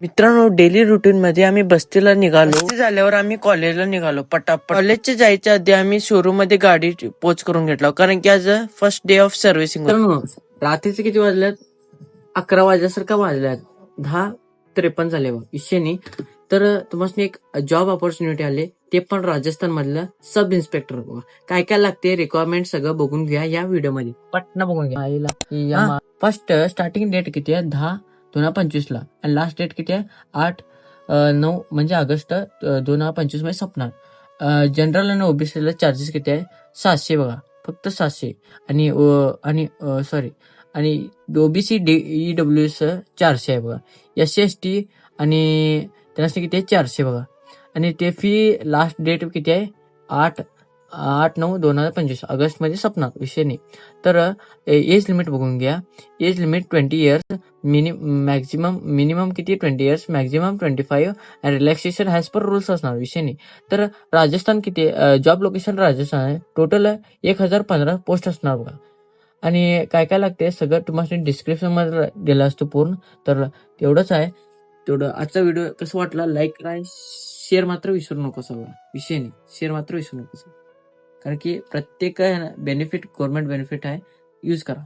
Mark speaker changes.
Speaker 1: मित्रांनो, daily routine मध्ये आम्ही बस्तीला निघालो. बस्ती झाल्यावर आम्ही कॉलेजला निघालो पटापट. कॉलेजच्या जायच्या आधी आम्ही शोरूम मध्ये गाडी पोच करून घेतला, कारण की आज फर्स्ट डे ऑफ सर्व्हिसिंग. मित्रांनो, रात्रीचे किती वाजल्यात? 11 वाजल्यासारखा वाजल्यात. 10:53 झाले विषय नाही. तर तुम्हाला एक जॉब ऑपॉर्च्युनिटी आले, ते पण राजस्थान मधलं सब इन्स्पेक्टर. काय काय लागते रिक्वायरमेंट सगळं बघून घ्या या व्हिडिओ मध्ये. पटना बघून घ्या. फर्स्ट स्टार्टिंग डेट किती आहे? 10/2025 ला. आणि लास्ट डेट किती आहे? 8/9 म्हणजे ऑगस्ट 2025 मध्ये संपणार. जनरल आणि ओबीसी ला चार्जेस किती आहे? 700 बघा, फक्त 700. आणि सॉरी, आणि ओबीसी ईडब्ल्यूएस 400 आहे बघा. SC ST आणि त्यांना किती आहे? 400 बघा. आणि ते फी लास्ट डेट किती आहे? 8/9/2025 ऑगस्ट मध्ये संपणार, विषय नाही. तर एज लिमिट बघून घ्या. एज लिमिट 20 इयर्स, मिनिमम किती? 20 इयर्स, मॅक्झिमम 25. आणि रिलॅक्सेशन हॅज पर रूल्स असणार, विषय नाही. तर राजस्थान किती? जॉब लोकेशन राजस्थान आहे. टोटल 1015 पोस्ट असणार बघा. आणि काय काय लागते सगळं तुम्हाला डिस्क्रिप्शन मध्ये दिलं असतं पूर्ण. तर तेवढंच आहे. तेवढं आजचा व्हिडिओ कसं वाटला, लाईक करा, शेअर मात्र विसरू नको. सगळं विषय नाही, शेअर मात्र विसरू नको, कारण की प्रत्येक बेनिफिट गव्हर्नमेंट बेनिफिट आहे, यूज करा.